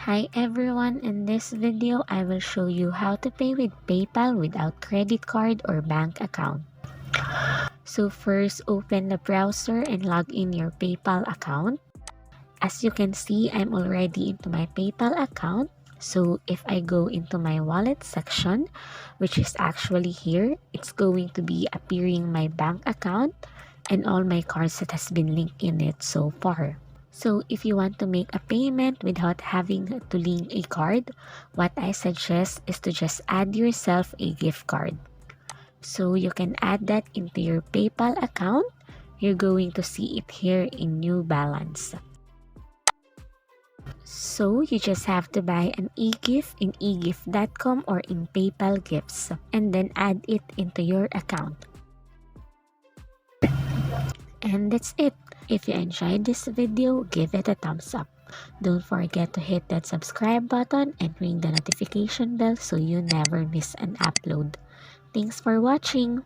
Hi everyone, in this video I will show you how to pay with PayPal without credit card or bank account. So first, open the browser and log in your PayPal account. As you can see, I'm already into my PayPal account. So if I go into my wallet section, which is actually here, it's going to be appearing my bank account and all my cards that has been linked in it so far. So if you want to make a payment without having to link a card, what I suggest is to just add yourself a gift card. So you can add that into your PayPal account. You're going to see it here in new balance. So you just have to buy an e-gift in egift.com or in PayPal Gifts and then add it into your account. And that's it. If you enjoyed this video, give it a thumbs up. Don't forget to hit that subscribe button and ring the notification bell so you never miss an upload. Thanks for watching.